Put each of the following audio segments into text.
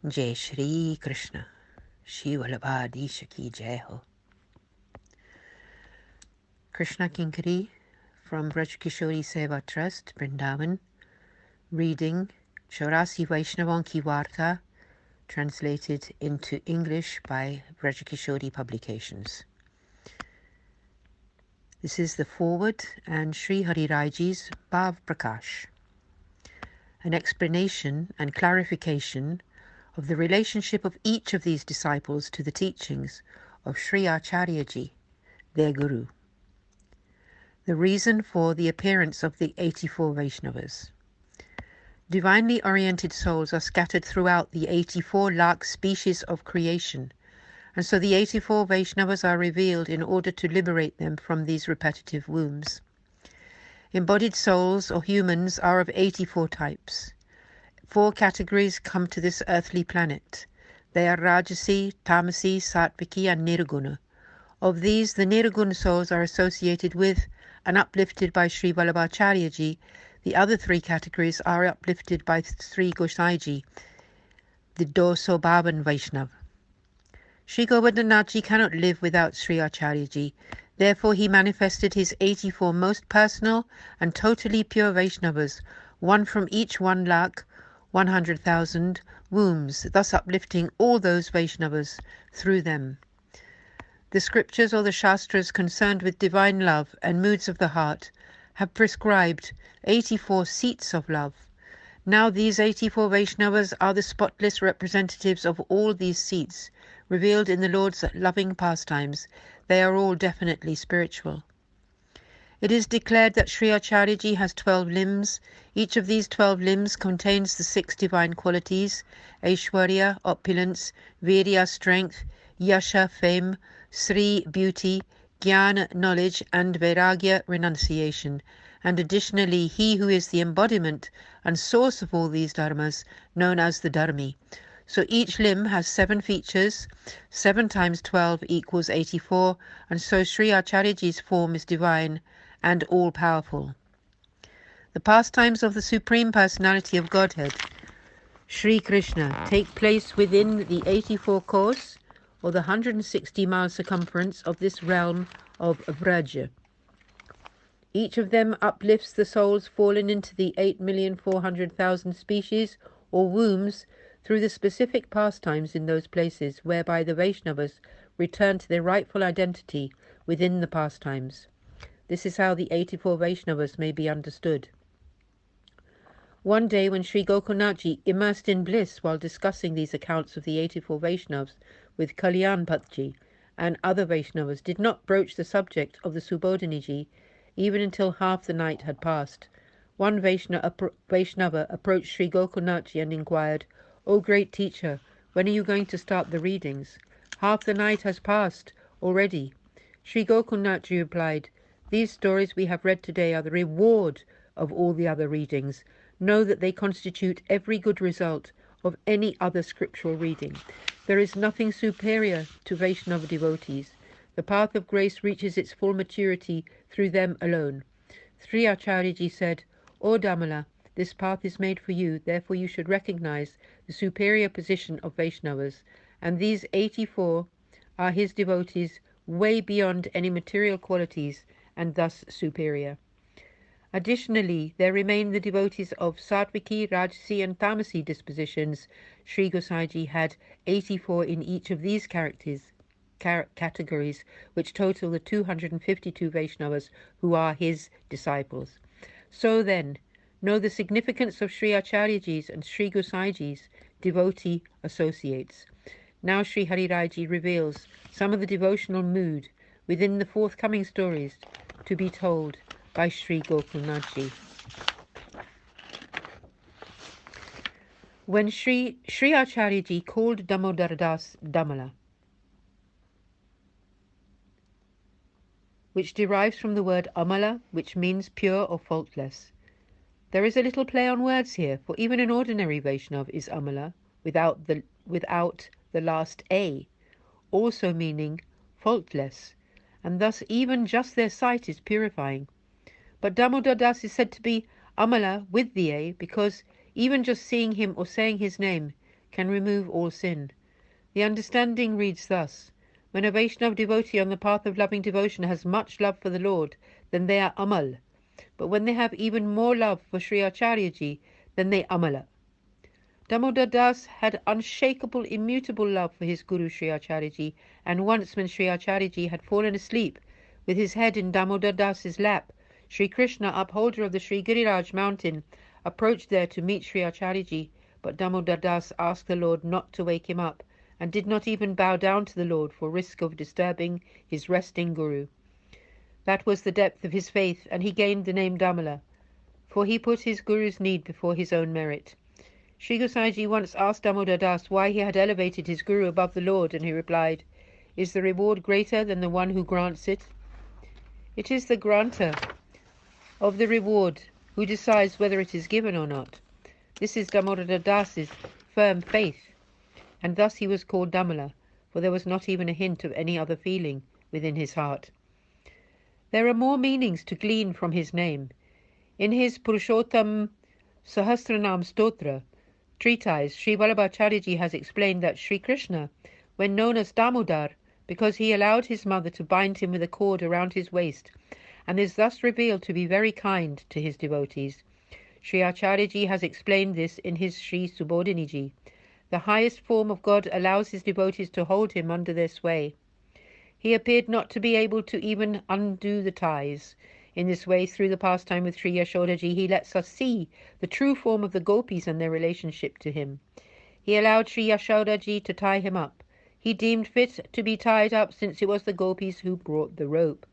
Jai Shri Krishna. Shri Vallabh ki Jai Ho. KrishnaaKinkari from Vraja Kishori Seva Trust, Vrindavan, reading Chaurasi Vaishnava ki Varta, translated into English by Vraja Kishori Publications. This is the foreword and Sri Hari Raiji's Bhav Prakash, an explanation and clarification of the relationship of each of these disciples to the teachings of Sri Acharya ji, their guru. The reason for the appearance of the 84 Vaishnavas. Divinely oriented souls are scattered throughout the 84 lakh species of creation, and so the 84 Vaishnavas are revealed in order to liberate them from these repetitive wombs. Embodied souls or humans are of 84 types. 4 categories come to this earthly planet. They are Rajasi, Tamasi, Sattviki and Nirguna. Of these, the Nirguna souls are associated with and uplifted by Sri Vallabh Acharya ji. The other 3 categories are uplifted by Sri Gosai ji, the 252 Vaishnava. Sri Govardhanath ji cannot live without Sri Acharya ji. Therefore he manifested his 84 most personal and totally pure Vaishnavas, one from each 1,100,000 wombs, thus uplifting all those Vaishnavas through them. The scriptures or the Shastras concerned with divine love and moods of the heart have prescribed 84 seats of love. Now these 84 Vaishnavas are the spotless representatives of all these seats, revealed in the Lord's loving pastimes. They are all definitely spiritual. It is declared that Sri Acharya ji has 12 limbs. Each of these 12 limbs contains the 6 divine qualities: Aishwarya, opulence; Virya, strength; Yasha, fame; Sri, beauty; Jnana, knowledge; and Vairagya, renunciation. And additionally, he who is the embodiment and source of all these dharmas, known as the Dharmi. So each limb has 7 features. 7 times 12 equals 84, and so Sri Acharya ji's form is divine and all-powerful. The pastimes of the Supreme Personality of Godhead, Sri Krishna, take place within the 84 course, or the 160-mile circumference of this realm of Vraja. Each of them uplifts the souls fallen into the 8,400,000 species or wombs through the specific pastimes in those places, whereby the Vaishnavas return to their rightful identity within the pastimes. This is how the 84 Vaishnavas may be understood. One day when Sri Gokulnathji, immersed in bliss while discussing these accounts of the 84 Vaishnavas with Kalyan Patji and other Vaishnavas, did not broach the subject of the Subodhiniji even until half the night had passed. One Vaishnava approached Sri Gokulnathji and inquired, "O great teacher, when are you going to start the readings? Half the night has passed already." Sri Gokulnathji replied, "These stories we have read today are the reward of all the other readings. Know that they constitute every good result of any other scriptural reading. There is nothing superior to Vaishnava devotees. The path of grace reaches its full maturity through them alone." Sri Acharya ji said, "O Damala, this path is made for you, therefore you should recognize the superior position of Vaishnavas, and these 84 are his devotees way beyond any material qualities and thus superior. Additionally, there remain the devotees of Sattviki, Rajasi and Tamasi dispositions. Sri Gosai ji had 84 in each of these categories, which total the 252 Vaishnavas who are his disciples. So then, know the significance of Sri Acharya ji's and Sri Gosai ji's devotee associates. Now Sri Hari Raiji reveals some of the devotional mood within the forthcoming stories to be told by Sri Gokulnathji. When Sri Acharya ji called Damodar Das Damala, which derives from the word Amala, which means pure or faultless. There is a little play on words here, for even an ordinary Vaishnav is Amala, without the last A, also meaning faultless, and thus even just their sight is purifying. But Damodar Das is said to be Amala with the A, because even just seeing him or saying his name can remove all sin. The understanding reads thus: when a Vaishnava devotee on the path of loving devotion has much love for the Lord, then they are amal. But when they have even more love for Sri Acharya-ji, then they amala. Damodar Das had unshakable, immutable love for his Guru Sri Acharya-ji, and once when Sri Acharya-ji had fallen asleep with his head in Damodar Das's lap, Sri Krishna, upholder of the Sri Giriraj mountain, approached there to meet Sri Acharya-ji, but Damodar Das asked the Lord not to wake him up, and did not even bow down to the Lord for risk of disturbing his resting Guru. That was the depth of his faith, and he gained the name Damala, for he put his Guru's need before his own merit. Sri Gosai-ji once asked Damodar Das why he had elevated his Guru above the Lord, and he replied, "Is the reward greater than the one who grants it?" It is the granter of the reward who decides whether it is given or not. This is Damodar Das's firm faith, and thus he was called Damala, for there was not even a hint of any other feeling within his heart. There are more meanings to glean from his name. In his Purushottam Sahasranam Stotra treatise, Sri Vallabh has explained that Sri Krishna, when known as Damodar, because he allowed his mother to bind him with a cord around his waist, and is thus revealed to be very kind to his devotees. Sri Acharya-ji has explained this in his Sri Subodhini-ji. The highest form of God allows his devotees to hold him under their sway. He appeared not to be able to even undo the ties. In this way, through the pastime with Sri Yashoda-ji, he lets us see the true form of the gopis and their relationship to him. He allowed Sri Yashoda-ji to tie him up. He deemed fit to be tied up, since it was the gopis who brought the rope.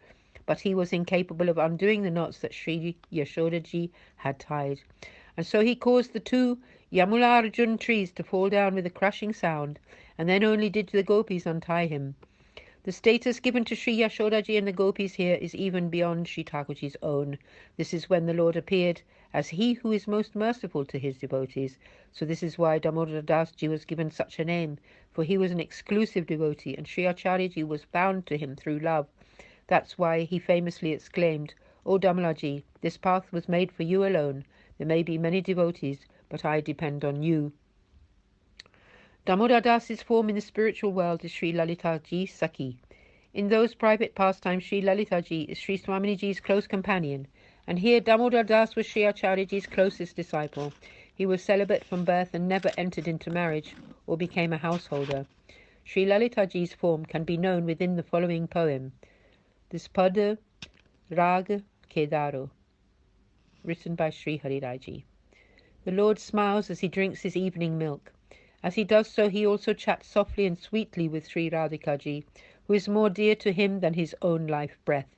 But he was incapable of undoing the knots that Sri Yashoda-ji had tied. And so he caused the two Yamula Arjun trees to fall down with a crushing sound, and then only did the gopis untie him. The status given to Sri Yashoda-ji and the gopis here is even beyond Sri Thakurji's own. This is when the Lord appeared as he who is most merciful to his devotees. So this is why Damodar Das-ji was given such a name, for he was an exclusive devotee, and Sri Acharya-ji was bound to him through love. That's why he famously exclaimed, "O Damala-ji, this path was made for you alone. There may be many devotees, but I depend on you." Damodar Das's form in the spiritual world is Sri Lalita-ji Sakhi. In those private pastimes, Sri Lalita-ji is Sri Swamini-ji's close companion, and here Damodar Das was Sri Acharya-ji's closest disciple. He was celibate from birth and never entered into marriage or became a householder. Sri Lalita-ji's form can be known within the following poem, Dispada Rag Kedaro, written by Sri Hari-Rai-ji. The Lord smiles as he drinks his evening milk. As he does so, he also chats softly and sweetly with Sri Radhika-ji, who is more dear to him than his own life breath.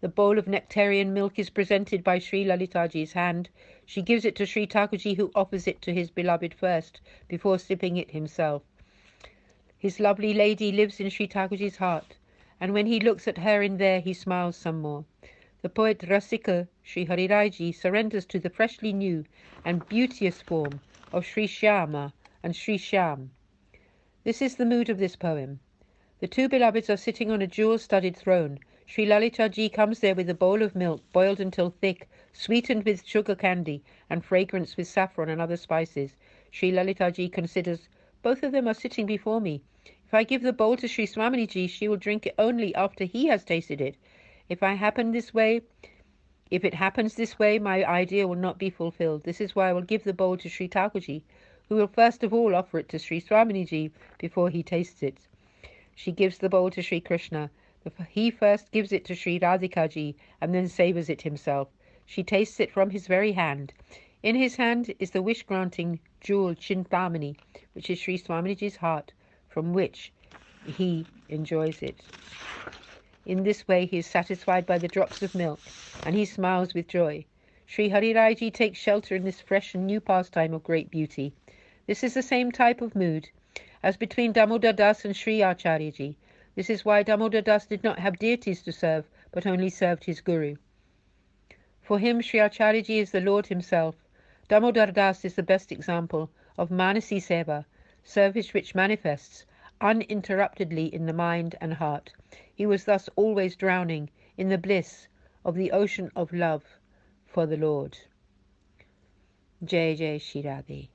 The bowl of nectarian milk is presented by Sri Lalita-ji's hand. She gives it to Sri Thakurji, who offers it to his beloved first, before sipping it himself. His lovely lady lives in Sri Thakurji's heart, and when he looks at her in there, he smiles some more. The poet Rasika, Sri Hari-Rai-ji, surrenders to the freshly new and beauteous form of Sri Shyama and Sri Shyam. This is the mood of this poem. The two beloveds are sitting on a jewel-studded throne. Sri Lalita-ji comes there with a bowl of milk, boiled until thick, sweetened with sugar candy, and fragranced with saffron and other spices. Sri Lalita-ji considers, "Both of them are sitting before me. If I give the bowl to Sri Swamini-ji, she will drink it only after he has tasted it. If it happens this way, my idea will not be fulfilled. This is why I will give the bowl to Sri Thakurji, who will first of all offer it to Sri Swamini-ji before he tastes it." She gives the bowl to Sri Krishna. He first gives it to Sri Radhika-ji and then savours it himself. She tastes it from his very hand. In his hand is the wish-granting jewel Chintamani, which is Sri Swamini-ji's heart, from which he enjoys it. In this way he is satisfied by the drops of milk, and he smiles with joy. Sri Hari-Rai-ji takes shelter in this fresh and new pastime of great beauty. This is the same type of mood as between Damodar Das and Sri Acharya-ji. This is why Damodar Das did not have deities to serve, but only served his Guru. For him, Sri Acharya-ji is the Lord himself. Damodar Das is the best example of Manasi Seva, service which manifests uninterruptedly in the mind and heart. He was thus always drowning in the bliss of the ocean of love for the Lord. Jai Jai Shri Radhe.